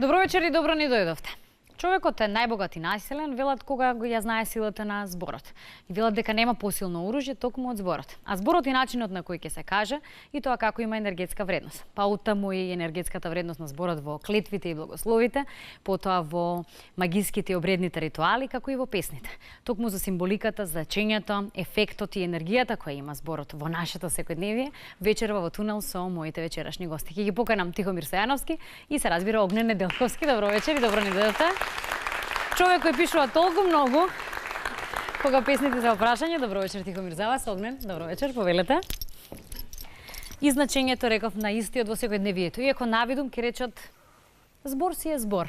Добро вечер и добро ни дојдовте. Човекот е најбогат и најсилен, велат кога ја знае силата на зборот. И велат дека нема посилно оружје токму од зборот. А зборот и начинот на кој ќе се каже и тоа како има енергетска вредност. Па оттаму и енергетската вредност на зборот во клетвите и благословите, потоа во магиските и обредните ритуали, како и во песните. Токму за символиката, значењето, ефектот и енергијата која има зборот во нашето секојдневие, вечерва во тунел со моите вечерашни гости. Ќе ги поканам Тихомир Стојановски и се разбира Огнен Неделковски. Добро вечер и добро ни дојдовте. Човек кој пишува толку многу, кога песните за опрашање. Добро вечер, Тихомир, за вас. Огнен, добро вечер, повелете. И значењето, реков, на истиот во секојдневието. Иако навидум ќе речат, збор си е збор.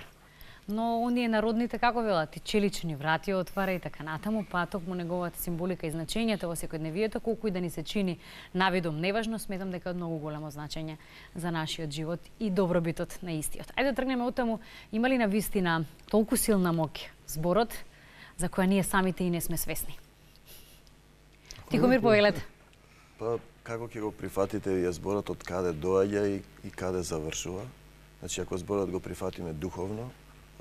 Но оние народните, како велат, и челични врати отвара и така натаму, па токму неговата символика и значењето во секојдневието, колку и да ни се чини навидум неважно, сметам дека е од многу големо значење за нашиот живот и добробитот на истиот. Ајде да тргнеме оттаму, има ли на вистина толку силна моќ зборот, за која ние самите и не сме свесни? Тихомир, повелете. Па, како ќе го прифатите ја зборот од каде доаѓа и каде завршува? Значи, ако зборот го прифатиме духовно,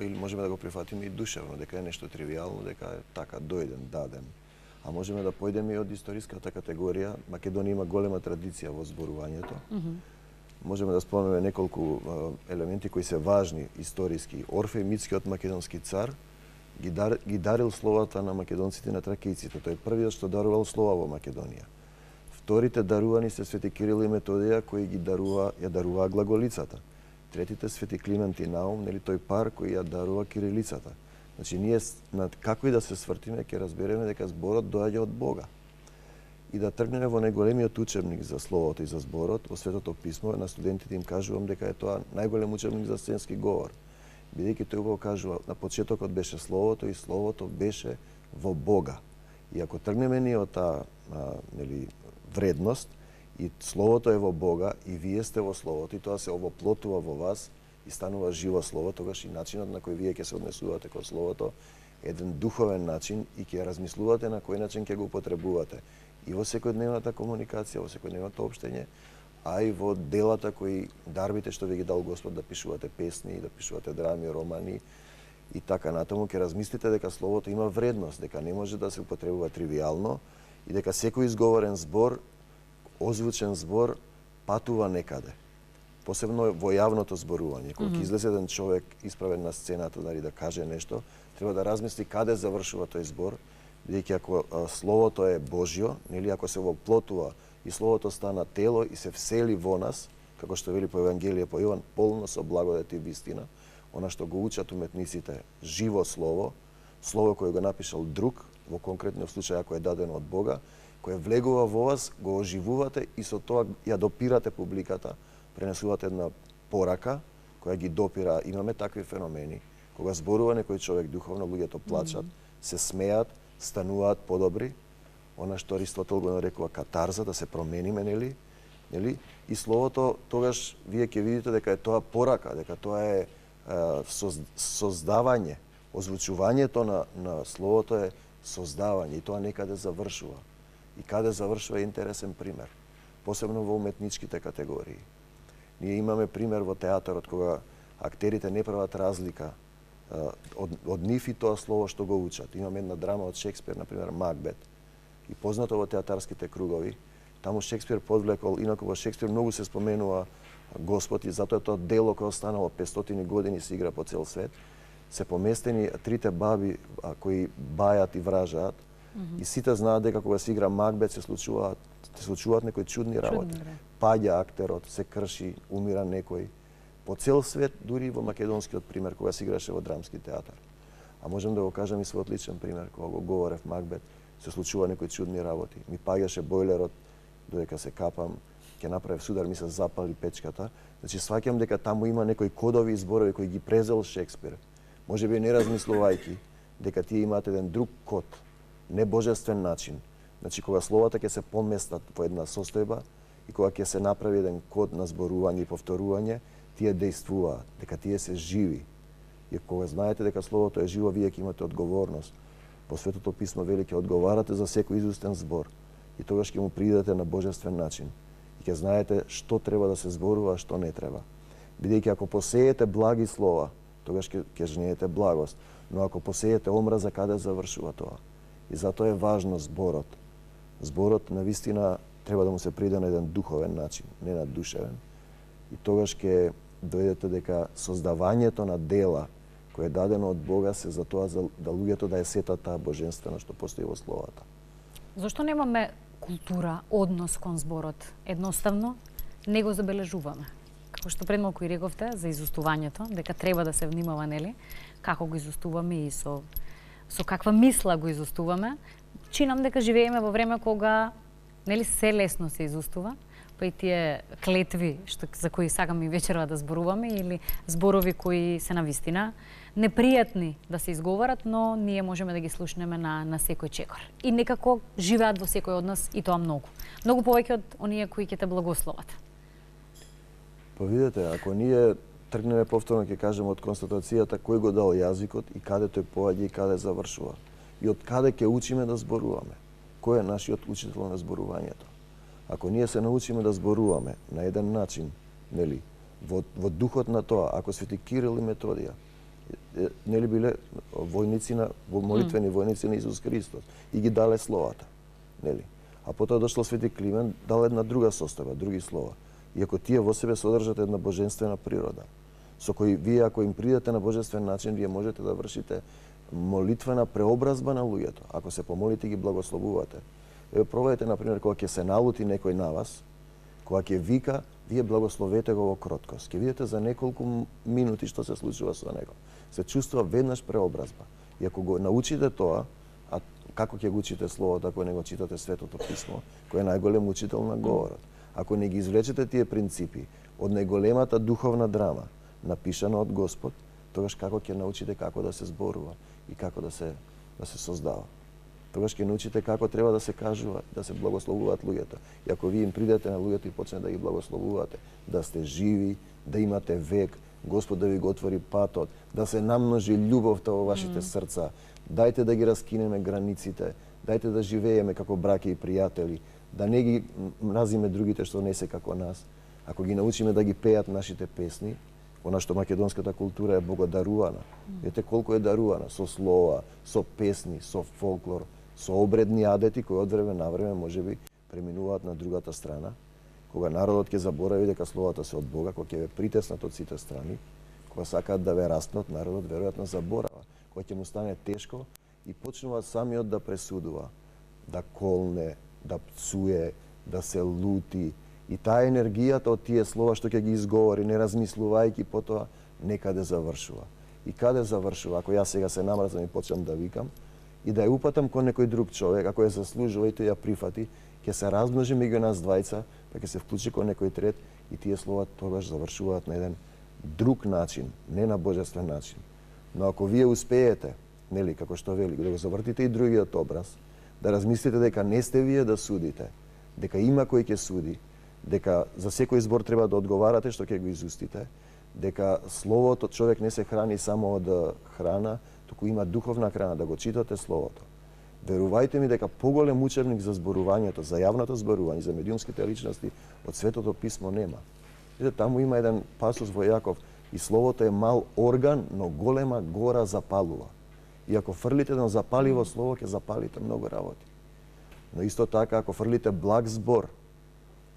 или можеме да го прифатиме и душевно, дека е нешто тривијално, дека е така дојден, даден. А можеме да појдеме и од историската категорија. Македонија има голема традиција во зборувањето. Можеме да спомнеме неколку елементи кои се важни историски. Орфеј, митскиот македонски цар, ги дарил словата на македонците на тракејците. Тој е првиот што дарувал слова во Македонија. Вторите дарувани се Свети Кирил и Методија, кои ја даруваа глаголицата. Третите Свети Климент и Наум, нели тој пар кој ја дарува кирилицата. Значи ние како и да се свртиме ќе разбереме дека зборот доаѓа од Бога. И да тргнеме во најголемиот учебник за словото и за зборот, во Светото писмо, на студентите им кажувам дека е тоа најголем учебник за сценски говор. Бидејќи тој го кажува, на почетокот беше словото и словото беше во Бога. И ако тргнеме ние од таа вредност, и словото е во Бога, и вие сте во словото, и тоа се овоплотува во вас, и станува живо слово, тогаш и начинот на кој вие ќе се однесувате кон словото е еден духовен начин и ќе размислувате на кој начин ќе го употребувате. И во секојдневната комуникација, во секојдневното општење, а и во делата кои дарбите што ви ги дал Господ да пишувате песни, да пишувате драми, романи и така натаму, ќе размислите дека словото има вредност, дека не може да се употребува тривијално и дека секој изговорен збор, озвучен збор патува некаде. Посебно во јавното зборување. Кога ќе излезе еден човек исправен на сцената да каже нешто, треба да размисли каде завршува тој збор, бидејќи ако словото е Божјо, нели ако се воплотува и словото стана тело и се всели во нас, како што вели по Евангелие по Јован, полно со благодат и вистина, она што го учат уметниците, живо слово, слово кое го напишал друг, во конкретниот случај ако е дадено од Бога, кој влегува во вас, го оживувате и со тоа ја допирате публиката, пренесувате една порака која ги допира. Имаме такви феномени. Кога зборува некој човек духовно, луѓето плачат, се смеат, стануваат подобри. Она што Аристотел го нарекува катарза, да се промениме, нели? И словото, тогаш вие ќе видите дека е тоа порака, дека тоа е создавање. Озвучувањето на словото е создавање и тоа некаде завршува. И каде завршува е интересен пример, посебно во уметничките категории. Ние имаме пример во театарот кога актерите не прават разлика од нив и тоа слово што го учат. Имаме една драма од Шекспир, например Макбет, и познато во театарските кругови. Таму Шекспир подвлекол, инаку во Шекспир многу се споменува Господ и затоа тоа дело кое останало 500 години се игра по цел свет. Се поместени трите баби кои бајат и вражаат. И сите знаат дека кога се игра Макбет се случуваат некои чудни работи. Паѓа актерот, се крши, умира некој. По цел свет, дури и во македонскиот пример, кога се играше во драмски театар. А можам да го кажам и својот личен пример, кога го говорев Макбет, се случува некои чудни работи. Ми паѓаше бойлерот, додека се капам, ќе направив судар, ми се запали печката. Значи, сваќам дека таму има некои кодови и зборови кои ги презел Шекспир. Можеби не размислувајќи дека тие имаат еден друг код, не божествен начин. Значи, кога словата ќе се поместат во една состојба и кога ќе се направи еден код на зборување и повторување, тие дејствуваат, дека тие се живи. И кога знаете дека словото е живо, вие ќе имате одговорност. По Светото писмо вели ќе одговарате за секој изустен збор и тогаш ќе му придете на божествен начин. И ќе знаете што треба да се зборува, а што не треба. Бидејќи ако посеете благи слова, тогаш ќе жнеете благост. Но ако посеете омраза, каде завршува тоа? И затоа е важно зборот. Зборот навистина треба да му се приде на еден духовен начин, не на душевен. И тогаш ќе дојдете дека создавањето на дела кој е дадено од Бога се за тоа да луѓето да ја сетат таа божествено што постои во словата. Зошто немаме култура, однос кон зборот? Едноставно не го забележуваме. Како што пред малку и рековте за изустувањето, дека треба да се внимава, нели, како го изустуваме и со каква мисла го изустуваме. Чинам дека живееме во време кога, нели, се лесно се изустува, па и тие клетви за кои сакаме и вечерва да зборуваме или зборови кои се навистина непријатни да се изговорат, но ние можеме да ги слушнеме на секој чекор. И некако живеат во секој од нас и тоа многу. Многу повеќе од оние кои ќе те благословат. Па видете, ако ние тргнеме повторно ќе кажеме од констатацијата кој го дал јазикот и каде тој поаѓа и каде завршува. И од каде ќе учиме да зборуваме. Кој е нашиот учител на зборувањето? Ако ние се научиме да зборуваме на еден начин, нели, во духот на тоа, ако свети Кирил и Методија, нели биле војници молитвени војници на Исус Христос и ги дале словата, нели? А потоа дошло свети Климент, дал една друга состојба, други слова. Иако тие во себе содржат една божествена природа, со кој вие ако им придете на божествен начин, вие можете да вршите молитвена преобразба на луѓето. Ако се помолите ги благословувате. Пробајте, например, кога ќе се налути некој на вас, кога ќе вика, вие благословете го во кроткост. Ќе видите за неколку минути што се случува со него. Се чувствува веднаш преобразба. И ако го научите тоа, а како ќе го учите словото ако не го читате Светото Писмо, кој е најголем учител на говорот? Ако не ги извлечете тие принципи од најголемата духовна драма, напишана од Господ, тогаш како ќе научите како да се зборува и како да се создава. Тогаш ќе научите како треба да се кажува, да се благословуваат луѓето. И ако вие им придете на луѓето и почнете да ги благословувате, да сте живи, да имате век, Господ да ви го отвори патот, да се намножи љубовта во вашите срца, дајте да ги раскинеме границите, дајте да живееме како браќа и пријатели, да не ги мразиме другите што не се како нас. Ако ги научиме да ги пеат нашите песни, она што македонската култура е богодарувана. Видите колку е дарувана со слова, со песни, со фолклор, со обредни адети кои од време на време можеби преминуваат на другата страна. Кога народот ќе заборави дека словата се од Бога, кога ќе ве притеснат од сите страни, кога сакаат да ве распнат, народот веројатно заборава. Кога ќе му стане тешко и почнува самиот да пресудува, да колне, да пцуе, да се лути. И таа енергијата од тие слова што ќе ги изговори, не размислувајќи потоа, некаде завршува. И каде завршува? Ако јас сега се намразам и почнам да викам, и да ја упатам кон некој друг човек, ако ја заслужува и тој ја прифати, ќе се размножи меѓу нас двајца, па ќе се вклучи кон некој трет и тие слова тогаш завршуваат на еден друг начин, не на божествен начин. Но ако вие успеете, нели, како што вели, да го завртите и другиот образ, да размислите дека не сте вие да судите, дека има кој ќе суди, дека за секој збор треба да одговарате што ќе го изустите, дека словото човек не се храни само од храна, туку има духовна храна, да го читате словото. Верувајте ми дека поголем учебник за зборувањето, за јавното зборување, за медиумските личности од Светото Писмо нема. Видите, таму има еден пасус во Јаков, и словото е мал орган, но голема гора запалува. И ако фрлите едно запаливо слово, ќе запалите многу работи. Но исто така, ако фрлите благ збор,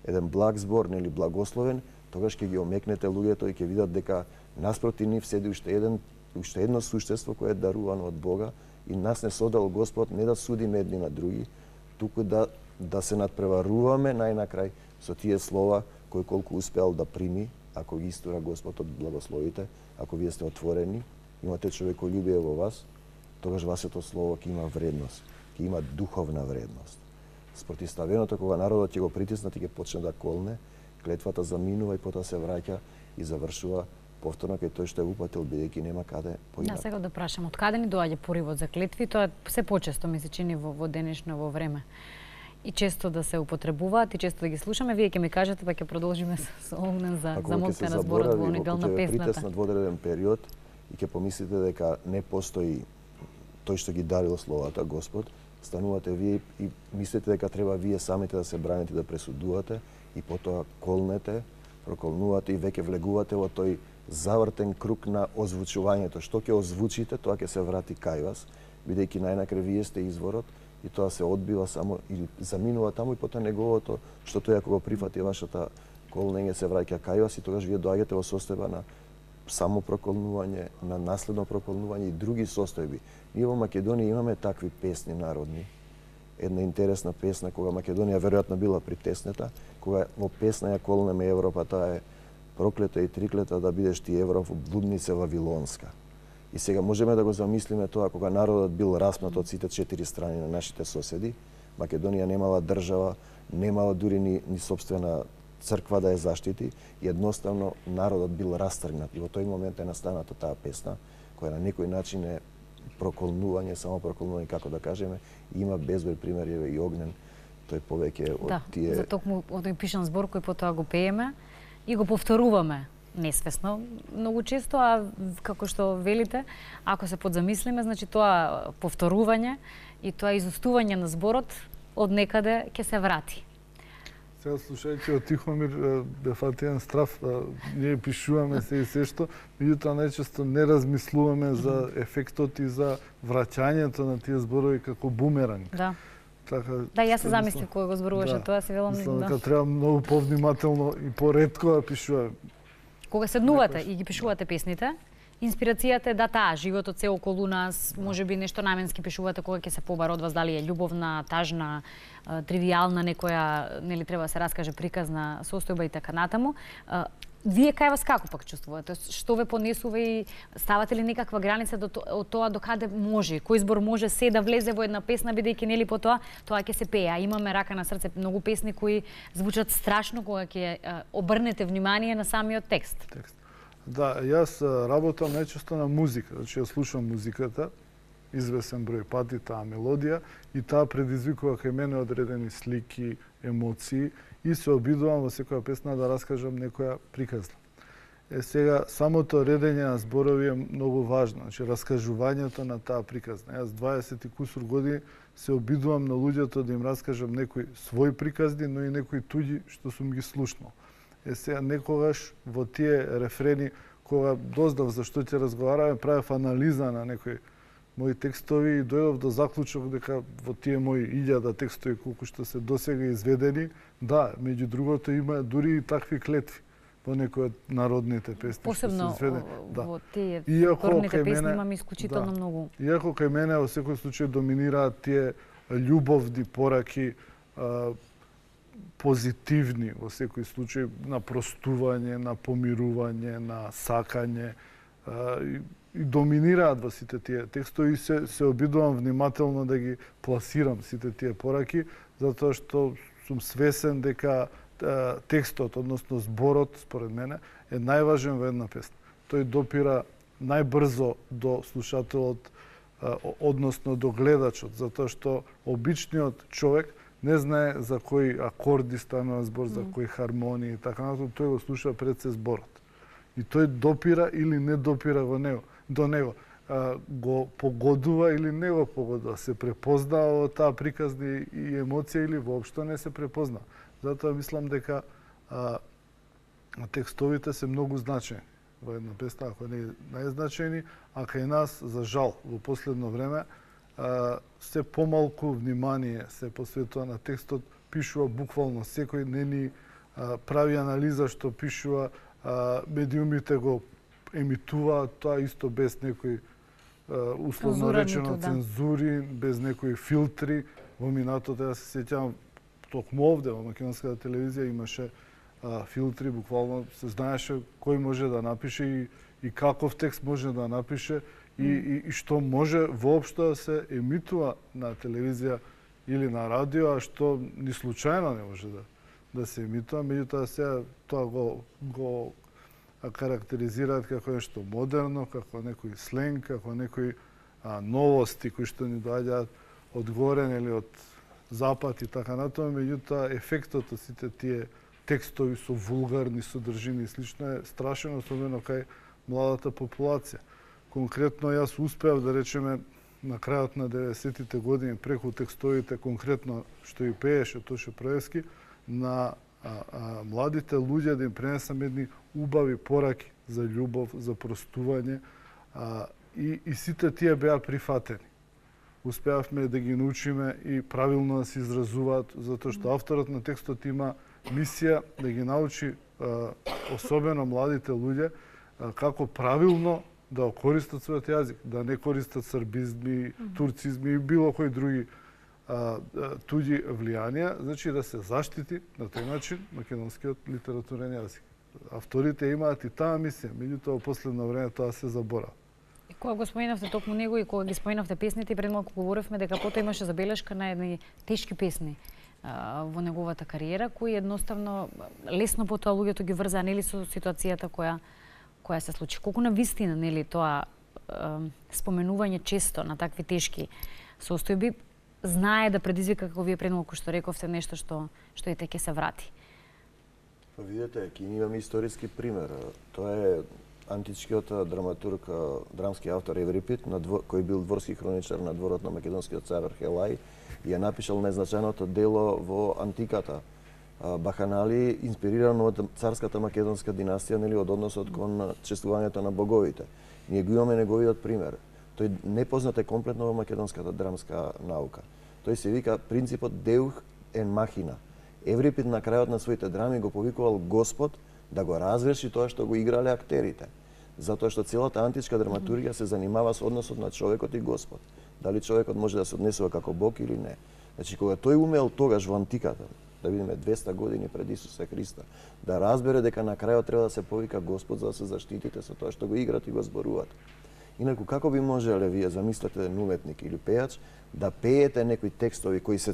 еден благ збор, нели благословен, тогаш ќе ги омекнете луѓето и ќе видат дека наспроти нив седи уште едно суштество кое е дарувано од Бога и нас не содел Господ не да судиме едни на други, туку да се надпреваруваме најнакрај со тие слова кои колку успеал да прими, ако ги истура Господ од благословите, ако вие сте отворени, имате човеколюбие во вас, тогаш вашето слово ќе има вредност, ќе има духовна вредност. Спротивставеното кога народот ќе го притиснат и ќе почне да колне, клетвата заминува и потоа се враќа и завршува повторно кај тој што е упатил, бидејќи нема каде поинак. Да, сега да прашам, од каде ни доаѓа поривот за клетви? Тоа се почесто ми се чини во денешно време. И често да се употребуваат и често да ги слушаме. Вие ќе ми кажете, па ќе продолжиме со Огнен за молитва на зборот во неделна песната. Ако ќе се притеснат во одреден период и ќе помислите дека не постои тој што ги дарил словата Господ, станувате вие и мислите дека треба вие самите да се браните, да пресудувате и потоа колнете, проколнувате и веќе влегувате во тој завртен круг на озвучувањето. Што ќе озвучите, тоа ќе се врати кај вас, бидејќи најнакрај вие сте изворот и тоа се одбива само или заминува таму и потоа неговото, што тој ако го прифати вашата колнење се враќа кај вас и тогаш вие доаѓате во состојба на само проколнување, на наследно проколнување и други состојби. Ние во Македонија имаме такви песни народни. Една интересна песна кога Македонија веројатно била притеснета, кога во песна ја колнеме Европа, таа е проклета и триклета да бидеш ти Европа, блудница вавилонска. И сега можеме да го замислиме тоа кога народот бил распнат од сите четири страни на нашите соседи. Македонија немала држава, немала дури ни собствена црква да ја заштити и едноставно народот бил растргнат. И во тој момент е настаната таа песна, која на некој начин е проколнување, само проколнување, како да кажеме, и има безброј примери и Огнен, тој повеќе од тие... Да, за токму од тој пишан збор кој потоа го пееме и го повторуваме несвесно многу често, а како што велите, ако се подзамислиме, значи тоа повторување и тоа изустување на зборот од некаде ќе се врати. Сега слушајќи од Тихомир бе фатиен страв, ние пишуваме се и се што, меѓутоа најчесто не размислуваме за ефектот и за враќањето на тие зборови како бумеранг. Да. Така, да, јас се замислив кога го зборуваше тоа, се велам. Мислам дека треба многу повнимателно и поретко да пишуваме. Кога седнувате и ги пишувате песните, инспирацијата е да таа, животот се околу нас, можеби нешто наменски пишувате кога ќе се побара од вас, дали е љубовна, тажна, тривијална, некоја, нели треба да се раскаже приказна состојба и така натаму. Вие кај вас како пак чувствувате? Што ве понесува и ставате ли некаква граница од тоа до каде може? Кој збор може се да влезе во една песна, бидејќи нели по тоа ќе се пее. А имаме рака на срце многу песни кои звучат страшно кога ќе обрнете внимание на самиот текст. Да, јас работам најчесто на музика, значи ја слушам музиката извесен број пати, таа мелодија, и таа предизвикува кај мене одредени слики, емоции и се обидувам во секоја песна да раскажам некоја приказна. Сега, самото редење на зборови е многу важно, значи раскажувањето на таа приказна. Јас 20 и кусур години се обидувам на луѓето да им раскажам некои своји приказни, но и некои туѓи што сум ги слушнал. Сега некогаш во тие рефрени, кога дознав за што ќе разговараме, правев анализа на некои мои текстови и дојдов до заклучок дека во тие мои 1000 текстови колку што се досега изведени, да, меѓу другото има дури и такви клетви во некои од народните песни посебно што се изведени. во тие фолклорните песни имам исклучително многу. Иако кај мене во секој случај доминираат тие љубовни пораки, позитивни во секој случај, на простување, на помирување, на сакање, и доминираат во сите тие текстови и се обидувам внимателно да ги пласирам сите тие пораки, затоа што сум свесен дека текстот, односно зборот, според мене, е најважен во една песна. Тој допира најбрзо до слушателот, односно до гледачот, затоа што обичниот човек не знае за кои акорди станува збор, за кои хармонии и така натаму, тој го слуша пред се зборот. И тој допира или не допира до него. Го погодува или не го погодува, се препознава во таа приказна и емоција или воопшто не се препознава. Затоа мислам дека текстовите се многу значајни во една песна, ако не најзначајни, а кај нас, за жал, во последно време, се помалку внимание се посветува на текстот, пишува буквално секој, не ни прави анализа што пишува, медиумите го емитуваат тоа исто без некои условно речено цензури, без некои филтри. Во минатото јас се сеќавам токму овде во македонската телевизија имаше филтри, буквално се знаеше кој може да напише и каков текст може да напише и што може воопшто да се емитува на телевизија или на радио, а што ни случајно не може да се емитува, меѓутоа сега тоа го карактеризираат како нешто модерно, како некој сленг, како некои новости кои што ни доаѓаат од горен или од запад и така натаму, меѓутоа ефектот од сите тие текстови со вулгарни содржини и слично е страшен, особено кај младата популација. Конкретно јас успеав да речеме на крајот на 90-тите години преку текстовите конкретно што и пееше Тоше Проевски на младите луѓе да им пренесам едни убави пораки за љубов, за простување, и сите тие беа прифатени. Успеавме да ги научиме и правилно да се изразуваат, затоа што авторот на текстот има мисија да ги научи особено младите луѓе како правилно да користат својот јазик, да не користат србизми, турцизми и било кои други туѓи влијанија, значи да се заштити на тој начин македонскиот литературен јазик. Авторите имаат и таа мисија, меѓутоа во последно време тоа се заборава. И кога го споменавте токму него и кога ги споменавте песните, пред малку говоревме дека потоа имаше забелешка на едни тешки песни во неговата кариера, кои едноставно лесно потоа луѓето ги врзаа нели со ситуацијата која се случи. Колку на вистина нели тоа споменување често на такви тешки состојби знае да предизвика, како вие пред малку што рековте, нешто што и ќе се врати. Па видете, ќе имаме историски пример. Тоа е античкиот драматург, драмски автор Еврипид, кој бил дворски хроничар на дворот на македонскиот цар Архелај, и ја напишал најзначајното дело во антиката. Баханали, инспирирано од царската македонска династија, нели, од односот кон чествувањето на боговите. Ние го имаме неговиот пример. Тој непознат е комплетно во македонската драмска наука. Тој се вика принципот Деух ен махина. Еврипид на крајот на своите драми го повикувал Господ да го разреши тоа што го играле актерите. Затоа што целата античка драматургија се занимава со односот на човекот и Господ. Дали човекот може да се однесува како Бог или не. Значи, кога тој умел тогаш во антиката, да видиме 200 години пред Исуса Христа, да разбере дека на крајот треба да се повика Господ за да се заштитите со тоа што го играт и го зборуват. Инаку, како би можеле вие, замислете еден уметник или пејач, да пеете некои текстови кои се,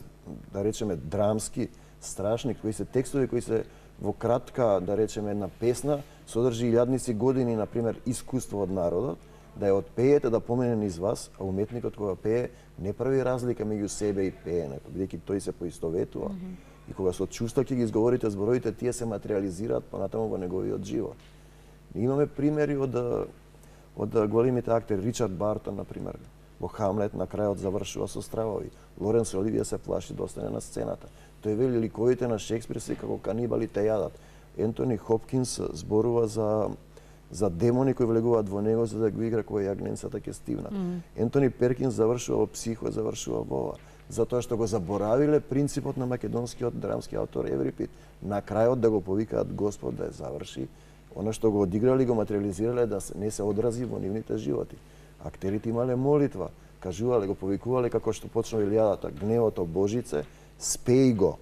да речеме, драмски, страшни, кои се текстови кои се во кратка, да речеме, една песна, содржи илјадници години, например, искуство од народот, да ја отпеете, да помине низ вас, а уметникот кога пее не прави разлика меѓу себе и пеенето, бидејќи тој се поистоветува. И кога со чувства ќе ги изговорите зборовите, тие се материализираат понатаму во неговиот живот. Имаме примери од големите актери. Ричард Бартон, например, во Хамлет на крајот завршува со стравови. Лоренс Оливија се плаши да остане на сцената. Тој вели ликовите на Шекспир се како канибали те јадат. Ентони Хопкинс зборува за демони кои влегуваат во него за да го игра кога јагненцата ќе стивнат. Ентони Перкинс завршува во Психо, завршува во ова. Затоа што го заборавиле принципот на македонскиот драмски автор Еврипид. На крајот да го повикаат Господ да ја заврши, она што го одиграли го материализирале да не се одрази во нивните животи. Актерите имале молитва, кажувале, го повикувале како што почнува Илијадата, гневото Божице, спеј го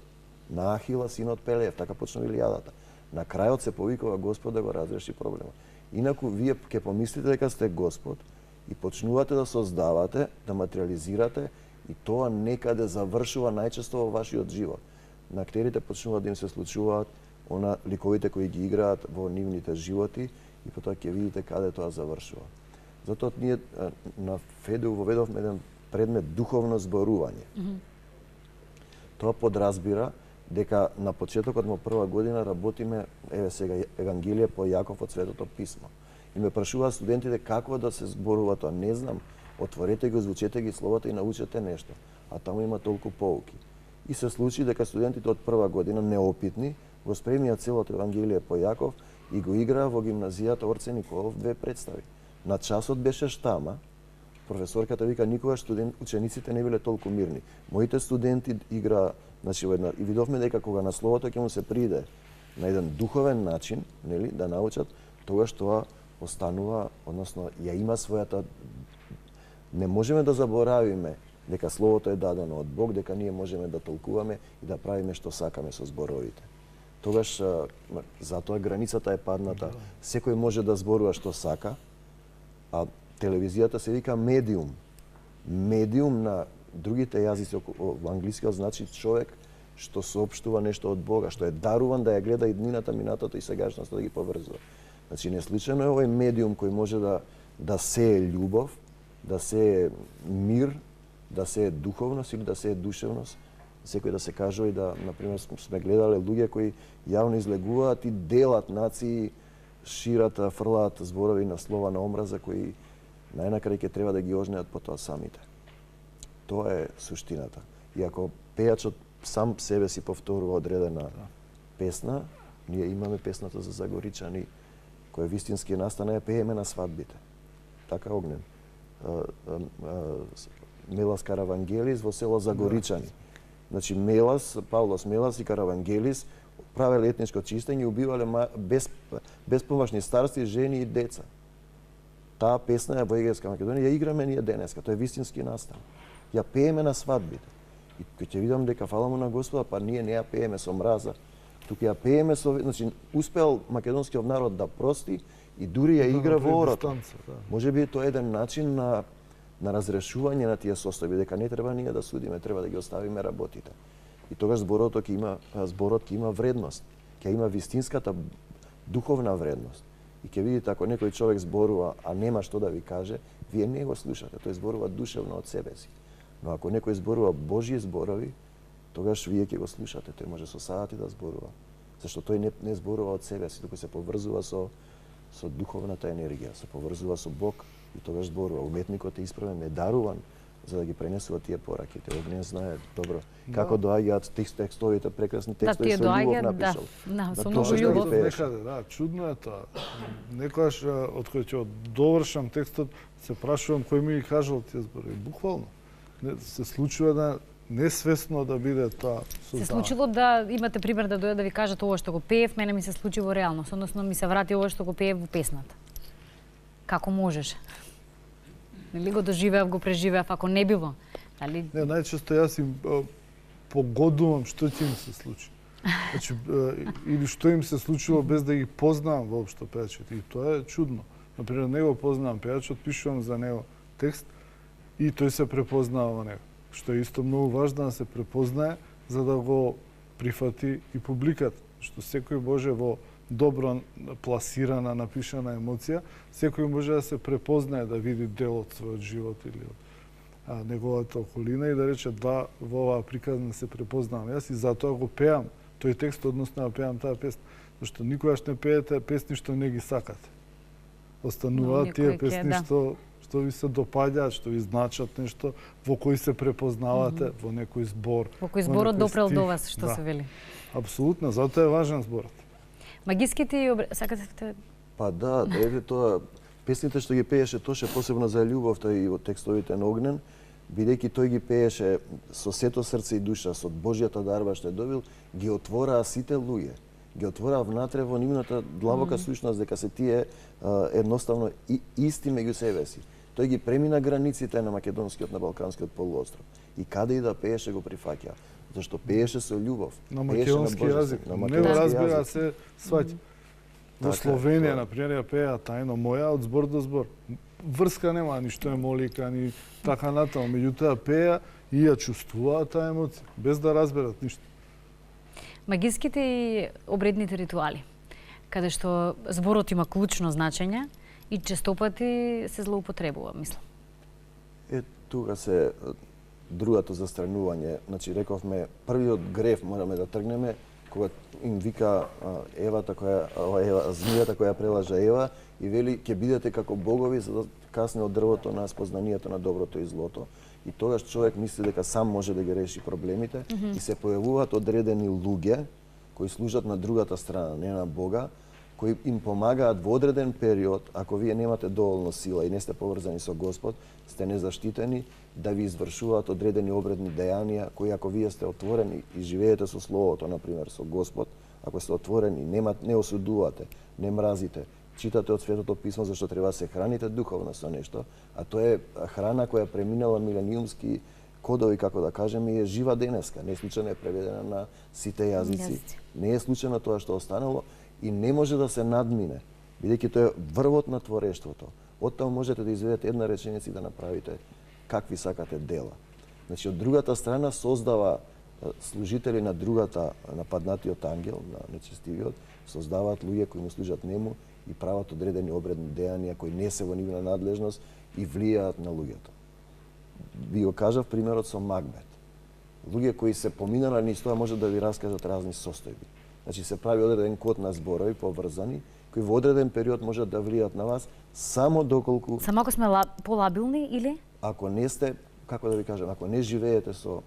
на Ахила, синот Пелеев, така почнува Илијадата. На крајот се повикува Господ да го разреши проблемот. Инаку вие ќе помислите дека сте Господ и почнувате да создавате, да материализирате и тоа некаде завршува најчесто во вашиот живот. На актерите почнуваат да им се случуваат ликовите кои ги играат во нивните животи и потоа ќе видите каде тоа завршува. Затоа ние на ФЕДУ воведовме еден предмет духовно зборување. Тоа подразбира дека на почетокот на прва година работиме, еве сега, Евангелие по Јаков од Светото Писмо. И ме прашуваат студентите како да се зборува тоа. Не знам, отворете го, звучете ги словата и научете нешто. А таму има толку поуки. И се случи дека студентите од прва година, неопитни, го спремија целото Евангелие по Јаков и го играа во гимназијата Орце Николов 2 представи. На часот беше штама, професорката вика никогаш учениците не биле толку мирни. Моите студенти играа, значи во една, и видовме дека кога на словото ќе му се приде на еден духовен начин, нели, да научат, тогаш тоа останува, односно ја има својата. Не можеме да заборавиме дека словото е дадено од Бог, дека ние можеме да толкуваме и да правиме што сакаме со зборовите. Тогаш затоа границата е падната. Секој може да зборува што сака, а телевизијата се вика медиум. Медиум на другите јазици во англискиот значи човек што соопштува нешто од Бога, што е даруван да ја гледа и днината, минатото и сегашноста да ги поврзува. Значи не сличено е овој медиум кој може да сее љубов, да сее мир, да сее духовност или да сее душевност. Секој да се кажува и да, например, сме гледале луѓе кои јавно излегуваат и делат нации, шират, фрлаат зборови на слова на омраза кои најнакрај ќе треба да ги ожнеат по тоа самите. Тоа е суштината. И ако пејачот сам себе си повторува одредена песна, ние имаме песната за Загоричани, која вистински настана ја пееме на свадбите. Така Огнен. Мелас Каравангелис во село Загоричани. Значи Паулос Мелас и Каравангелис правеле етничко чистење и убивале безпомошни старци, жени и деца. Таа песна во Егејска Македонија ја играме ние денеска, тоа е вистински настан. Ја пееме на свадбите. И кога ќе видам дека фала му на Господа, па ние не ја пееме со мраза, туку ја пееме со, значи успел македонскиот народ да прости и дури ја игра во орото. Може би тоа е еден начин на разрешување на тие состојби, дека не треба ние да судиме, треба да ги оставиме работите. И тогаш зборот ќе има вредност, ќе има вистинската духовна вредност. И ќе видите ако некој човек зборува, а нема што да ви каже, вие не го слушате, тој зборува душевно од себе си. Но ако некој зборува Божји зборови, тогаш вие ќе го слушате, тој може со сати да зборува. Зашто тој не зборува од себе си, туку се поврзува со духовната енергија, се поврзува со Бог и тогаш зборува. Уметникот е исправен, е даруван за да ги пренесува тие пораките. Огнен знае добро како доаѓаат текстовите, прекрасни текстови со љубов напишал. Да, со многу љубов. Да, чудно е тоа. Некогаш од кој ќе довршам текстот, се прашувам кој ми ги кажал тие зборови. Буквално се случува да несвесно да биде тоа. Се случило да имате пример да дојде да ви кажат ова што го пеев, мене ми се случи во реалност, односно ми се врати ова што го пеев во песната. Како можеш? Нели го доживеав, го преживеав, ако не било? Дали... Не, најчесто јас им погодувам што ќе им се случи. Значи, или што им се случило без да ги познавам воопшто пејачите. И тоа е чудно. Например, не го познавам пејачот, пишувам за него текст и тој се препознава во него. Што е исто многу важно да се препознае за да го прифати и публиката. Што секој може во добро пласирана, напишана емоција, секој може да се препознае, да види дел од својот живот или од неговата околина и да рече да, во оваа приказна се препознавам јас и затоа го пеам тој текст, односно да пеам таа песна. Зашто никогаш не пеете песни што не ги сакате. Остануваат тие песни што ви се допаѓаат, што ви значат нешто, во кои се препознавате, во некој збор. Во кој зборот допрел до вас, што се вели. Апсолутно, затоа е важен зборот. Магиските сакате? Па да, ете тоа, песните што ги пееше Тоше, посебно за љубовта и во текстовите на Огнен, бидејќи тој ги пееше со сето срце и душа, со Божјата дарба што е добил, ги отвораа сите луѓе. Ги отвораа внатре во нивната длабока сушност дека се тие едноставно исти меѓу себе си. Тој ги премина границите на македонскиот, на балканскиот полуостров. И каде и да пееше го прифаќа. Зашто пееше со љубов. На македонски јазик. Не го разбира се сваќа. Во Словенија, например, ја пеа тајно моја од збор до збор. Врска нема, ништо е молика, ни така натаму. Меѓутоа пеа и ја чувствуваа таа емоција, без да разберат ништо. Магиските и обредните ритуали, каде што зборот има клучно значење и честопати се злоупотребува, мислам. Тука се другото застранување. Значи, рековме, првиот греф мораме да тргнеме, кога им вика Евата змијата која прелажа Ева и вели ќе бидете како богови за да касне од дрвото на спознанието на доброто и злото. И тогаш човек мисли дека сам може да ги реши проблемите и се појавуваат одредени луѓе кои служат на другата страна, не на Бога, кои им помагаат во одреден период, ако вие немате доволно сила и не сте поврзани со Господ, сте незаштитени да ви извршуваат одредени обредни дејанија кои ако вие сте отворени и живеете со Словото, например, со Господ, ако сте отворени, не осудувате, не мразите, читате од Светото Писмо зашто треба да се храните духовно со нешто, а тоа е храна која преминала милениумски кодови, како да кажеме, и е жива денеска. Не случајно е преведена на сите јазици. Не е случајно тоа што останало и не може да се надмине, бидејќи тоа е врвот на творештвото. Оттаму можете да изведете една реченица и да направите какви сакате дела. Значи, од другата страна создава служители на другата, нападнатиот ангел, на нечестивиот, создаваат луѓе кои му служат нему и прават одредени обредни дејанија кои не се во нивна надлежност и влијаат на луѓето. Ви го кажав примерот со Макбет. Луѓе кои се поминали низ тоа може да ви раскажат разни состојби. Значи се прави одреден код на зборови поврзани кои во одреден период можат да влијаат на вас само доколку Само ако сме полабилни или ако не сте, како да ви кажам, ако не живеете со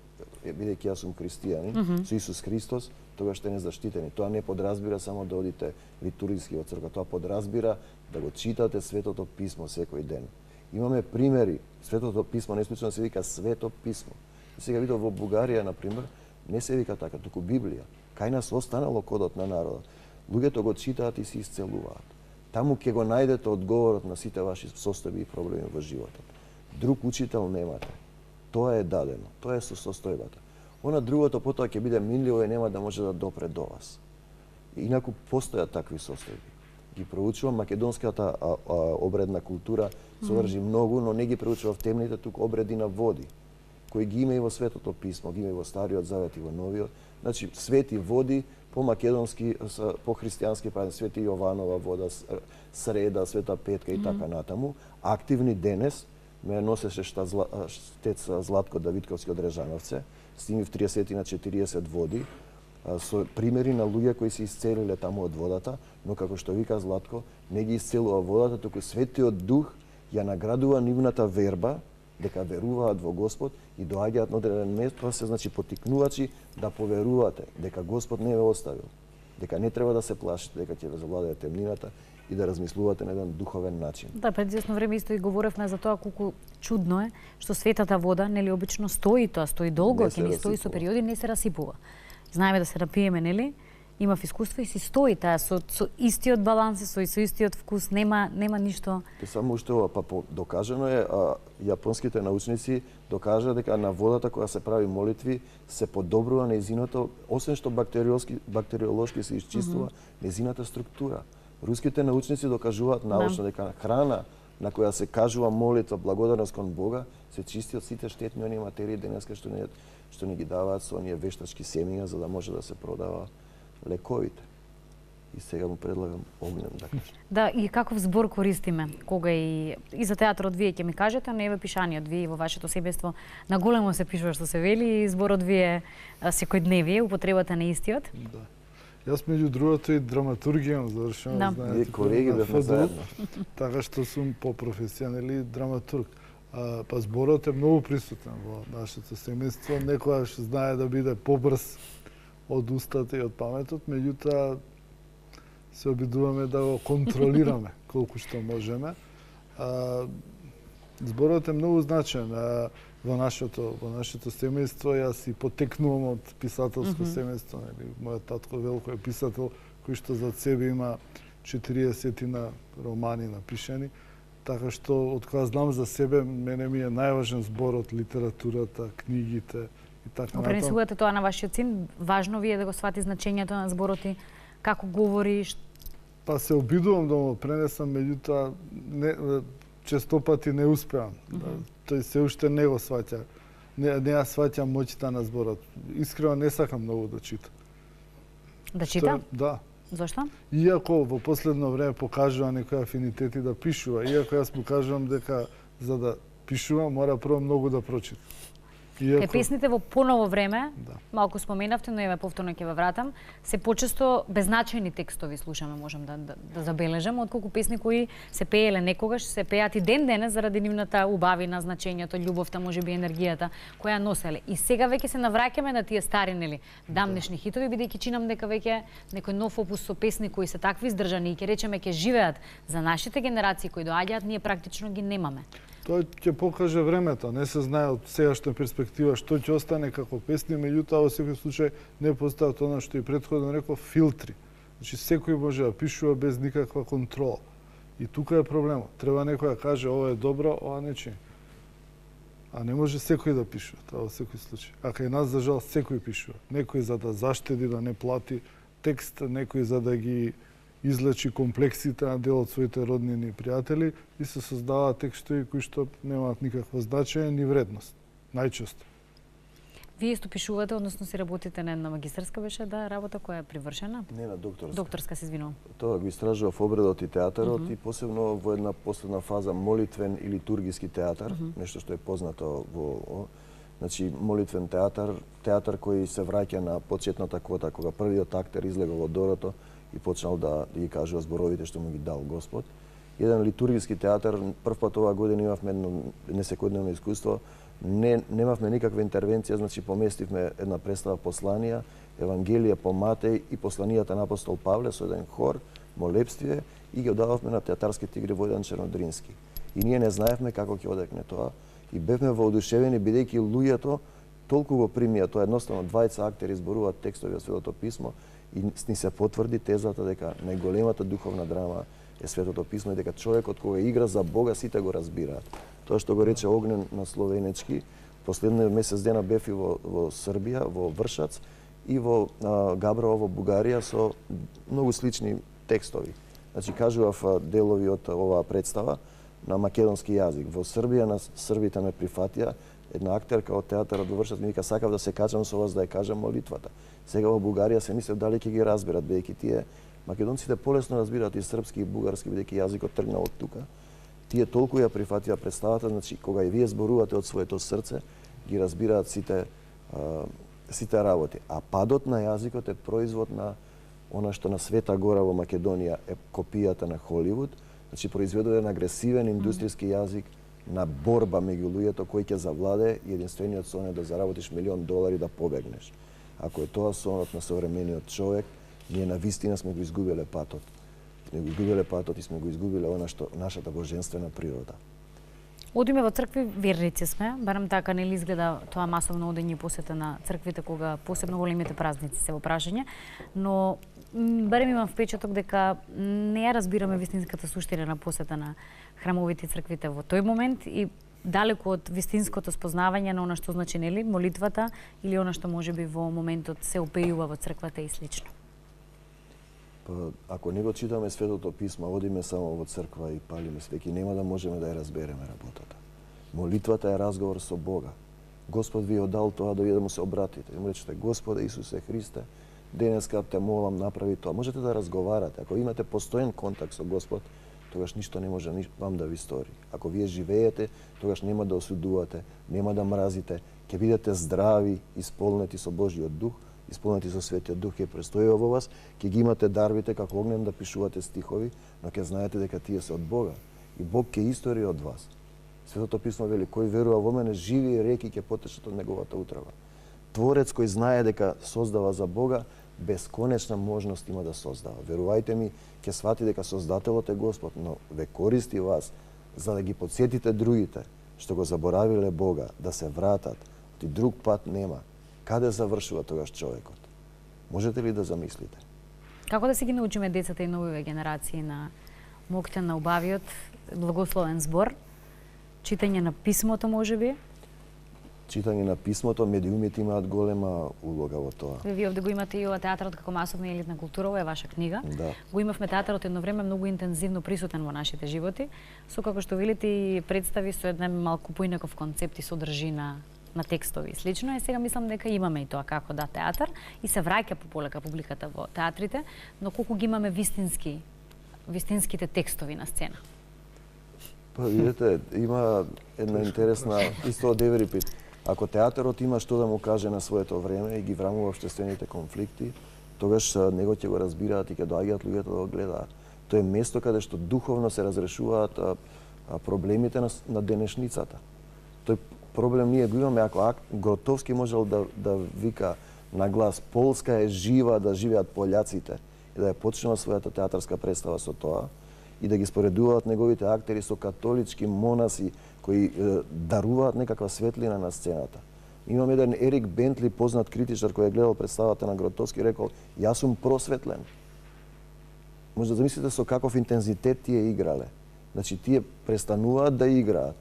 бидејќи јас сум христијанин, со Исус Христос, тогаш сте незаштитени. Тоа не подразбира само да одите литургиски во црква, тоа подразбира да го читате Светото Писмо секој ден. Имаме примери, Светото Писмо не случајно се вика Свето Писмо. Сега видов во Бугарија, например, не се вика така, туку Библија. Кај нас останало кодот на народот. Луѓето го читаат и се исцелуваат. Таму ќе го најдете одговорот на сите ваши состојби и проблеми во животот. Друг учител немате. Тоа е дадено, тоа е со состојбата. Она другото потоа ќе биде минливо и нема да може да допре до вас. Инаку постојат такви состојби. Ги проучувам, македонската обредна култура содржи многу, но не ги проучував темните, туку обреди на води, кои ги има и во Светото Писмо, ги има и во Стариот Завет и во Новиот. Значи, свети води по македонски, по христијански празник, Свети Јованова вода, Среда, Света Петка и така натаму, активни денес. Ме носеше штец Златко Давидковски од Режановце, снимив 30 на 40 води, со примери на луѓе кои се исцелиле таму од водата, но како што вика Златко, не ги исцелува водата, туку Светиот Дух ја наградува нивната верба, дека веруваат во Господ и доаѓаат на одреден место, тоа се значи потикнувачи да поверувате дека Господ не ве оставил, дека не треба да се плашите, дека ќе ве завладее темнината и да размислувате на еден духовен начин. Да, пред известно време исто и говоревме за тоа колку чудно е што светата вода нели обично стои, тоа стои долго, ќе ни стои со периоди, не се расипува. Знаеме да се напиеме, нели? Имав искуство и си стои таа со истиот баланс, со истиот вкус, нема ништо. Те само уште ова, па докажано е, јапонските научници докажа дека на водата која се прави молитви се подобрува нејзиното, освен што бактериолошки се исчистува нејзината структура. Руските научници докажуваат научно дека храна на која се кажува молитва, благодарност кон Бога, се чисти од сите штетни оние материи денеска што ни ги даваат со оние вештачки семиња за да може да се продава лековите. И сега му предлагам огнем да кажем. Да, и каков збор користиме? Кога и за театарот вие ќе ми кажете, но еве пишаниот вие во вашето семејство на големо се пишува што се вели и зборот вие секојдневие, употребата на истиот. Да. Јас меѓу другото и драматургија завршувам, знаете. Ние колеги бевме заедно. Така што сум по професија, нели, драматург. Па зборот е многу присутен во нашето семејство. Некојаш знае да биде побрз од устата и од паметот, меѓутоа се обидуваме да го контролираме колку што можеме. Зборот е многу значен во нашето семејство. Јас и потекнувам од писателско семејство. Мојот татко Велко е писател кој што зад себе има 40 романи напишани. Така што, од кога знам за себе, мене ми е најважен зборот, литературата, книгите и така натаму. Пренесувате тоа на вашиот син? Важно ви е да го свати значењето на зборот и како говори? Па се обидувам да му пренесам, меѓутоа честопати не успеам. Тој се уште не го сваќа. Не ја сваќам моќта на зборот. Искрено не сакам многу да читам. Да чита? Да. Зошто? Иако во последно време покажува некои афинитети да пишува, иако јас му кажувам дека за да пишува мора прво многу да прочита. Кај песните во поново време, малку споменавте, но еве повторно ќе ве вратам, се почесто беззначајни текстови слушаме, можам да забележам, отколку песни кои се пееле некогаш, се пеат и ден денес заради нивната убавина, значењето, љубовта, можеби енергијата која носеле. И сега веќе се навраќаме на тие стари, нели, дамнешни хитови, бидејќи чинам дека веќе некој нов опус со песни кои се такви издржани и ќе речеме ќе живеат за нашите генерации кои доаѓаат, ние практично ги немаме. Тоа ќе покаже времето, не се знае од сегашна перспектива што ќе остане како песни, меѓутоа во секој случај не постојат она што и претходно реков филтри. Значи секој може да пишува без никаква контрола. И тука е проблемот. Треба некој да каже ова е добро, ова не чини. А не може секој да пишува, тоа во секој случај. А кај нас за жал секој пишува. Некој за да заштеди, да не плати текст, некој за да ги излечи комплексите на дел од своите роднини и пријатели и се создаваат текстови кои што немаат никакво значење ни вредност. Најчесто. Вие исто пишувате, односно си работите на една магистарска беше работа која е привршена? Не, на докторска. Докторска, се извинувам. Тоа го истражував обредот и театарот и посебно во една последна фаза молитвен и литургиски театар, нешто што е познато во значи молитвен театар кој се враќа на почетната кота кога првиот актер излегол од дорото и почнал да ги кажува зборовите што му ги дал Господ. Еден литургиски театар, прв пат оваа година имавме едно несекојдневно искуство Немавме никаква интервенција, значи поместивме една представа посланија, Евангелие по Матеј и посланијата на апостол Павле со еден хор, молебствие и ги одававме на театарските игри Војдан Чернодрински. И ние не знаевме како ќе одекне тоа и бевме воодушевени бидејќи луѓето толку го примија тоа, едноставно двајца актери зборуваат текстови од Светото писмо и ни се потврди тезата дека најголемата духовна драма е Светото писмо и дека човекот кога игра за Бога сите го разбираат. Тоа што го рече Огнен на словенечки, последниот месец дена бев и во Србија, во Вршац и во Габрово во Бугарија со многу слични текстови. Значи кажував делови од оваа представа на македонски јазик. Во Србија на србите ме прифатија, една актерка од театарот во Вршац ми вика сакав да се качам со вас да ја кажам молитвата. Сега во Бугарија се мислев дали ќе ги разберат, бидејќи тие македонците полесно разбираат и српски и бугарски, бидејќи јазикот тргнал од тука. Тие толку ја прифатија представата, значи кога и вие зборувате од своето срце, ги разбираат сите работи. А падот на јазикот е производ на она што на Света Гора во Македонија е копијата на Холивуд, значи произведува еден агресивен индустријски јазик на борба меѓу луѓето кој ќе завладее и единствениот сон е да заработиш $1.000.000 да побегнеш. Ако е тоа сонот на современиот човек, ние навистина сме го изгубиле патот. Сме го изгубиле патот и сме го изгубиле она што нашата божествена природа. Одиме во цркви, верници сме, барем така нели изгледа тоа масовно одење и посета на црквите кога посебно големите празници се во прашање, но барем имам впечаток дека не ја разбираме вистинската суштина на посета на храмовите црквите во тој момент и далеку од вистинското спознавање на она што значи нели молитвата или она што можеби во моментот се опејува во црквата и слично. Ако не го читаме Светото писмо, одиме само во црква и палиме свеќи, нема да можеме да ја разбереме работата. Молитвата е разговор со Бога. Господ ви оддал тоа да вие да му се обратите. И му речете, Господе Исусе Христе, денеска те молам направи тоа. Можете да разговарате. Ако имате постојан контакт со Господ, тогаш ништо не може вам да ви стори. Ако вие живеете, тогаш нема да осудувате, нема да мразите, ќе бидете здрави, исполнети со Божиот дух, исполнети со Светиот Дух ќе престојува во вас, ќе ги имате дарбите како Огнен да пишувате стихови, но ќе знаете дека тие се од Бога и Бог ќе истори од вас. Светото писмо вели, кој верува во мене, живи реки ќе потечат од неговата утроба. Творец кој знае дека создава за Бога, бесконечна можност има да создава. Верувајте ми, ќе свати дека Создателот е Господ, но ве користи вас за да ги подсетите другите што го заборавиле Бога, да се вратат, и друг пат нема. Каде завршува тогаш човекот? Можете ли да замислите? Како да си ги научиме децата и новите генерации на моќта на убавиот благословен збор? Читање на писмото можеби? Читање на писмото, медиумите имаат голема улога во тоа. Вие овде го имате и ова театарот како масовна и елитна култура, ова е ваша книга. Да. Го имавме театарот едно време многу интензивно присутен во нашите животи, со како што велите и представи со еден малку поинаков концепт и содржина на текстови. Слично е, сега мислам дека имаме и тоа како да театар и се враќа пополека публиката во театрите, но колку ги имаме вистинските текстови на сцена? Па видите, има една интересна исто од Еврипид. Ако театарот има што да му каже на своето време и ги врамува општествените конфликти, тогаш него ќе го разбираат и ќе доаѓаат луѓето да го гледаат. Тоа е место каде што духовно се разрешуваат проблемите на денешницата. Тој проблем ние го имаме ако Гротовски можел да вика на глас Полска е жива, да живеат пољаците и да ја почнува својата театарска представа со тоа и да ги споредуваат неговите актери со католички монаси кои даруваат некаква светлина на сцената. Имам еден Ерик Бентли, познат критичар кој е гледал представата на Гротовски, рекол, јас сум просветлен. Може да замислите со каков интензитет тие играле. Значи, тие престануваат да играат.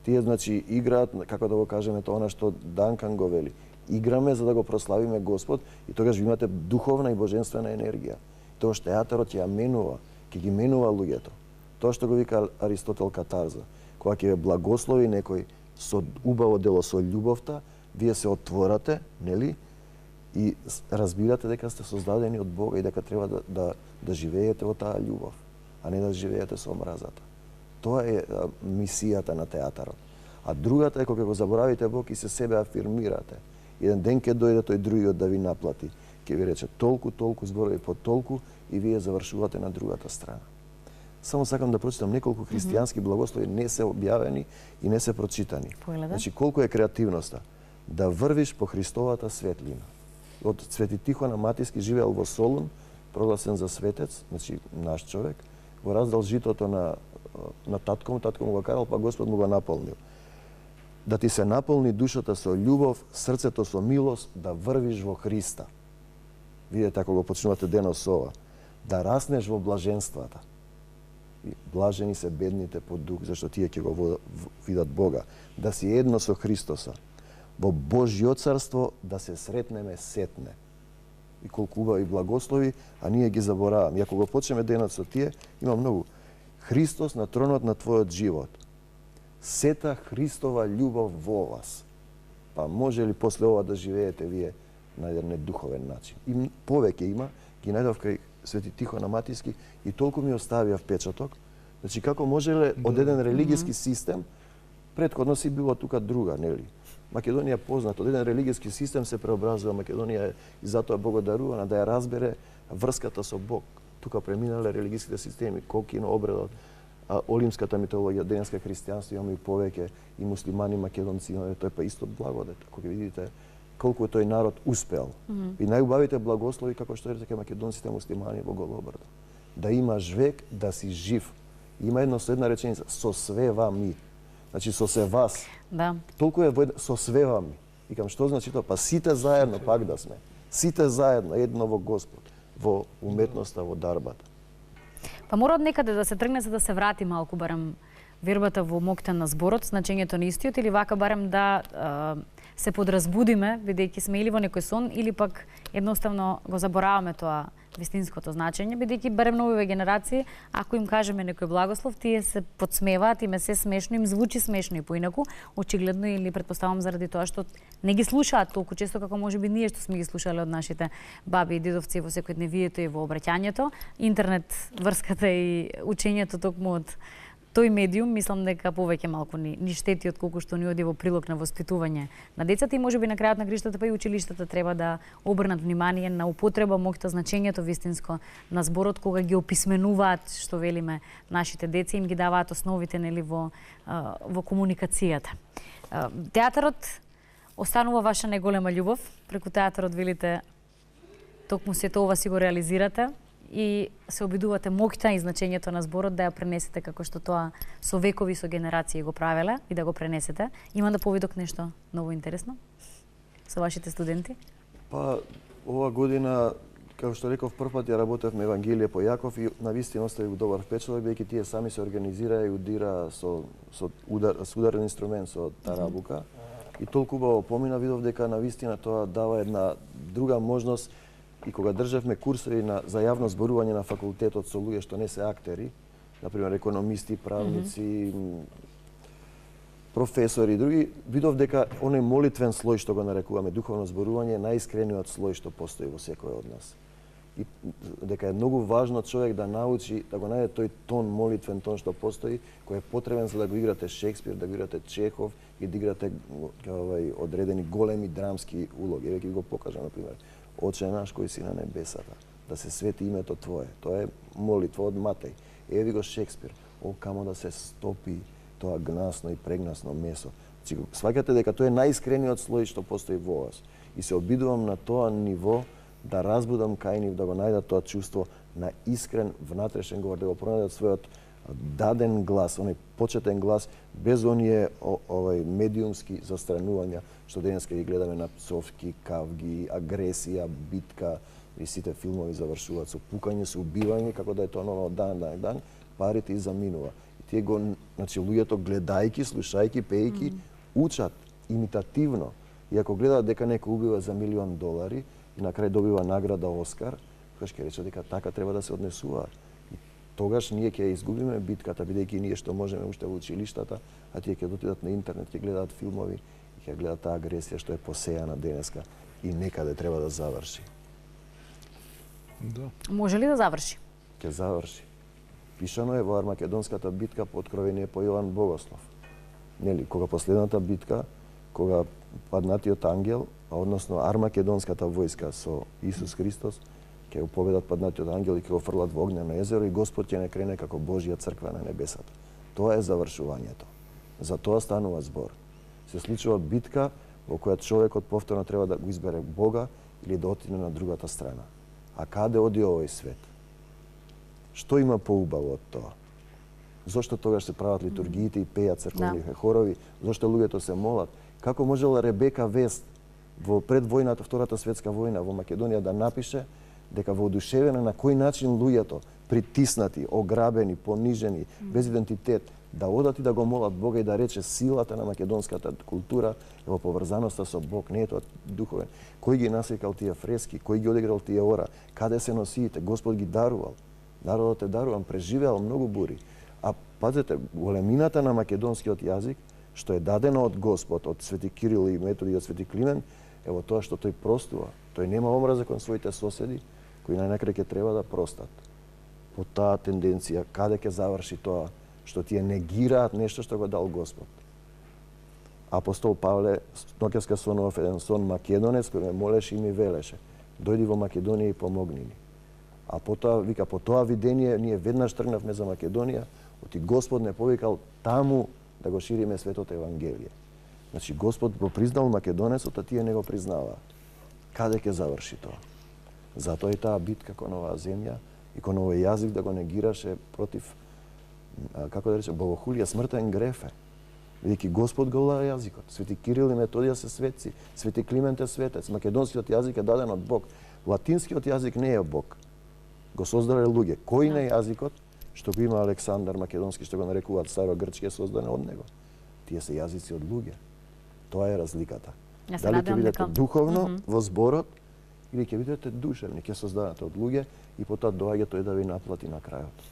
Тие, значи, играат, како да го кажеме тоа што Данкан го вели. Играме за да го прославиме Господ и тогаш имате духовна и божествена енергија. Тоа што театарот ја менува, ќе ги менува луѓето. Тоа што го вика Аристотел катарза. Кога ќе благослови некој со убаво дело со љубовта, вие се отворате, нели? И разбирате дека сте создадени од Бога и дека треба да живеете во таа љубов, а не да живеете со омразата. Тоа е мисијата на театарот. А другата е кога го заборавите Бог и се себе афирмирате. Еден ден ќе дојде тој другиот да ви наплати. Ќе ви рече толку зборови по толку и вие завршувате на другата страна. Само сакам да прочитам неколку христијански благослови, не се објавени и не се прочитани. Значи, колку е креативноста да врвиш по Христовата светлина. Од Свети Тихон Аматиски живеел во Солун, прогласен за светец, значи наш човек, го раздал житото на татком го карал, па Господ му го наполнил. Да ти се наполни душата со љубов, срцето со милост, да врвиш во Христа. Видете ако го почнувате денот со ова. Да раснеш во блаженствата. Блажени се бедните по дух, зашто тие ќе го видат Бога. Да си едно со Христоса. Во Божјо царство да се сретнеме сетне. И колку убави благослови, а ние ги забораваме. И ако го почнеме денот со тие, има многу. Христос на тронот на твојот живот. Сета Христова љубов во вас. Па може ли после ова да живеете вие на еден недуховен начин? И повеќе има, ги најдов кај Свети Тихон Аматиски и толку ми оставија впечаток. Значи како можеле од еден религиски систем, претходно си било тука друга, нели? Македонија познат, од еден религиски систем се преобразува Македонија и затоа благодарувана да ја разбере врската со Бог. Тука преминале религиските системи, Кокино, обредот, олимската митологија, денеска христијанство, имаме и повеќе и муслимани, македонци, тој па исто благодет. Ако ги видите колку тој народ успел. И најубавите благослови, како што рече македонците муслимани во Голобрдо. Да имаш век, да си жив. Има една реченица, со све вами. Значи со се вас. Да. Толку е со све вами. Викам, што значи тоа? Па сите заедно пак да сме. Сите заедно, едно во Господ, во уметноста, во дарбата. Па мора од некаде да се тргне за да се врати малку барем вербата во моќта на зборот, значењето на истиот, или вака барем да се подразбудиме, бидејќи сме или во некој сон, или пак едноставно го забораваме тоа вистинското значење, бидејќи барем новиве генерации, ако им кажеме некој благослов, тие се подсмеваат, им е се смешно, им звучи смешно и поинаку, очигледно или претпоставам заради тоа што не ги слушаат толку често како можеби ние што сме ги слушале од нашите баби и дедовци во секојдневието и во обраќањето. Интернет, врската и учењето токму од тој медиум, мислам дека повеќе малку ни штети од колку што ни оди во прилог на воспитување на децата и можеби на крајот на гриштата па и училиштата треба да обрнат внимание на употреба, моќта, значењето вистинско на зборот кога ги описменуваат, што велиме, нашите деца, им ги даваат основите нели во комуникацијата. Театарот останува ваша најголема љубов, преку театарот велите токму сето ова си го реализирате и се обидувате моќта и значењето на зборот да ја пренесете како што тоа со векови, со генерации го правеле и да го пренесете. Има да повидок нешто ново интересно со вашите студенти? Па, ова година, како што реков, првпат ја работевме Евангелие по Јаков и навистина остави добар впечаток, бидејќи тие сами се организираа и удира со ударен инструмент, со тарабука. И толку убаво помина, видов дека навистина тоа дава една друга можност. И кога држевме курсови за јавно зборување на факултетот со луѓе што не се актери, например економисти, правници, професори и други, видов дека оној молитвен слој што го нарекуваме духовно зборување е најискрениот слој што постои во секој од нас. И дека е многу важно човек да научи, да го најде тој тон, молитвен тон што постои, кој е потребен за да го играте Шекспир, да го играте Чехов и да играте одредени големи драмски улоги. Еве ќе го покажам, например, Оче наш кој си на небесата, да се свети името Твое. Тоа е молитва од Матеј. Еви го Шекспир. О, камо да се стопи тоа гнасно и прегнасно месо. Сваќате дека тоа е најискрениот слој што постои во вас. И се обидувам на тоа ниво да разбудам кај нив, да го најдат тоа чувство на искрен внатрешен говор, да го пронајдат својот даден глас, оној почетен глас, без оние медиумски застранувања што денеска ги гледаме на пцовки, кавги, агресија, битка, и сите филмови завршуваат со пукање, со убивање, како да е тоа ново дан, парите и заминува. И тие го, значи, луѓето гледајки, слушајки, пејки, учат имитативно. И ако гледаат дека некој убива за $1.000.000 и на крај добива награда Оскар, тогаш ќе рече дека така треба да се однесуваат. Тогаш ние ќе изгубиме битката, бидејќи ние што можеме уште во училиштата, а тие ќе отидат на интернет, ќе гледаат филмови и ќе гледаат таа агресија што е посејана денеска и некаде треба да заврши. Да. Може ли да заврши? Ќе заврши. Пишано е во Армакедонската битка по откровение по Јован Богослов. Нели, кога последната битка, кога паднатиот ангел, односно Армакедонската војска со Исус Христос, Ќе го поведат паднатиот ангел и ќе го фрлат во огнено езеро и Господ ќе не крене како Божја црква на небесата. Тоа е завршувањето. За тоа станува збор. Се случува битка во која човекот повторно треба да го избере Бога или да отиде на другата страна. А каде оди овој свет? Што има поубаво од тоа? Зошто тогаш се прават литургиите и пеат црковните хорови? Зошто луѓето се молат? Како можела Ребека Вест во пред војната, Втората светска војна во Македонија да напише дека воодушевена на кој начин луѓето притиснати, ограбени, понижени, без идентитет, да одат и да го молат Бога и да рече силата на македонската култура е во поврзаноста со Бог, не е тоа духовен. Кој ги насекал тие фрески, кој ги одиграл тие ора, каде се носиите, Господ ги дарувал. Народот е даруван, преживеал многу бури. А пазете, големината на македонскиот јазик, што е дадено од Господ, од Свети Кирил и Методи и од Свети Климент, е во тоа што тој простува. Тој нема омраза кон своите соседи, кои најнакрај ќе треба да простат. По таа тенденција, каде ќе заврши тоа што тие негираат нешто што го дал Господ. Апостол Павле ноќеска сонував еден сон македонец кој ме молеше и ми велеше: дојди во Македонија и помогни ни. А потоа вика, по тоа видение ние веднаш тргнавме за Македонија, оти Господ не повикал таму да го шириме светото евангелие. Значи Господ го признал македонецот, а тие не го признаваа. Каде ќе заврши тоа? Затоа и таа битка кон оваа земја и кон овој јазик да го негираше против, како да рече, богохулија, смртен греф е. Бидејќи Господ го лаа јазикот. Свети Кирил и Методија се светци, Свети Климент е светец, македонскиот јазик е даден од Бог. Латинскиот јазик не е Бог. Го создале луѓе. Кој не е јазикот што го има Александар Македонски, што го нарекуваат старогрчки, е создаден од него. Тие се јазици од луѓе. Тоа е разликата. Дали ќе бидете духовно во зборот или ќе бидете душевни, ќе создадете од луѓе и потоа доаѓа тој да ви наплати на крајот.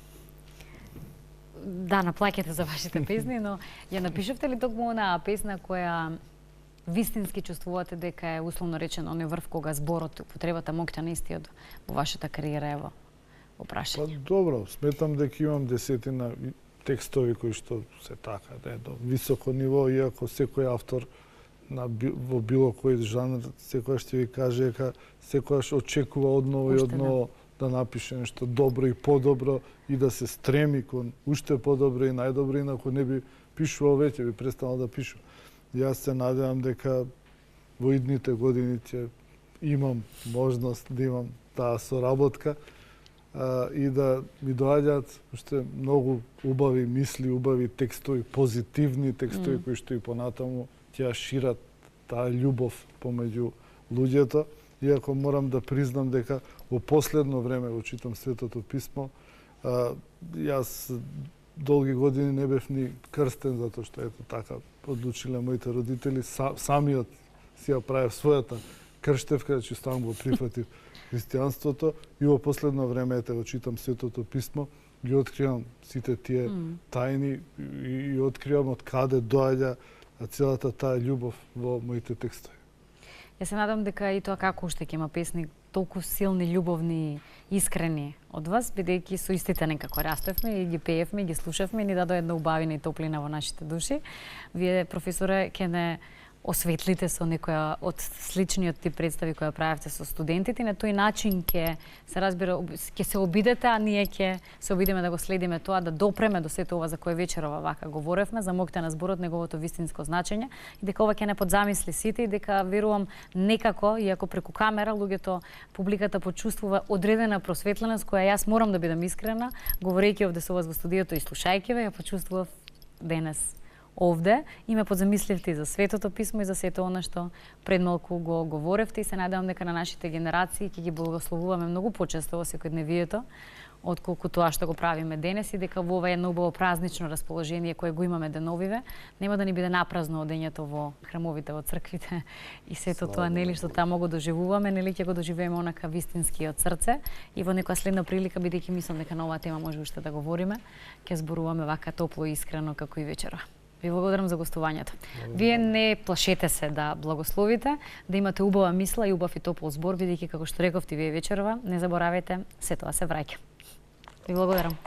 Да, наплаќате за вашите песни, но ја напишавте ли токму онаа песна која вистински чувствувате дека е условно речено оној врв кога зборот, употребата моќта на истиот во вашата кариера е во прашање? Па добро, сметам дека имам десетина текстови кои што се така, да е до високо ниво, иако секој автор во било кој жанр секојаш ќе ви каже дека секојаш очекува одново и одново да напише нешто добро и подобро и да се стреми кон уште подобро и најдобро, инаку не би пишувал веќе, би престанал да пишува. Јас се надевам дека во идните години ќе имам можност да имам таа соработка и да ми доаѓаат уште многу убави мисли, убави текстови, позитивни текстови кои што и понатаму ќе шират таа љубов помеѓу луѓето. Иако морам да признам дека во последно време го читам Светото писмо, јас долги години не бев ни крстен, затоа што ето така одлучиле моите родители, самиот си ја правев својата крштевка, че сам го прифатив христијанството и во последно време ете го читам Светото писмо, ги откривам сите тие тајни и откривам од каде доаѓа целата таа љубов во моите текстови. Јас се надам дека и тоа како уште ќе има песни толку силни, љубовни, искрени од вас, бидејќи со истите некако растевме и ги пеевме, ги слушавме и ни дадоа една убавина и топлина во нашите души. Вие, професоре, ќе не осветлите со некоја од сличниот тип представи која правевте со студентите, на тој начин ќе се разбира, ќе се обидете, а ние ќе се обидеме да го следиме тоа, да допреме до сето ова за кое вечерова вака говоревме, за моќта на зборот, неговото вистинско значење и дека ова ќе не подзамисли сите и дека верувам некако, иако преку камера луѓето, публиката почувствува одредена просветленост која јас морам да бидам искрена, говорејќи овде со вас во студиото и слушајќи ве, ја почувствував денес овде и ме подзамисливте и за Светото писмо и за сето она што пред малку го говоревте и се надевам дека на нашите генерации ќе ги благословуваме многу почесто во секојдневието отколку тоа што го правиме денес и дека во ова едно убаво празнично расположение кое го имаме деновиве нема да ни биде напразно одењето во храмовите, во црквите и сето тоа нели што таму го доживуваме, нели ќе го доживееме онака вистински од срце и во некоја следна прилика бидејќи мислам дека на оваа тема може уште да говориме, ќе зборуваме вака топло и искрено како и вечера. Ви благодарам за гостувањето. Вие не плашете се да благословите, да имате убава мисла и убав и топол збор, бидејќи како што рековте вие вечерова, не заборавајте, се тоа се враќа. Ви благодарам.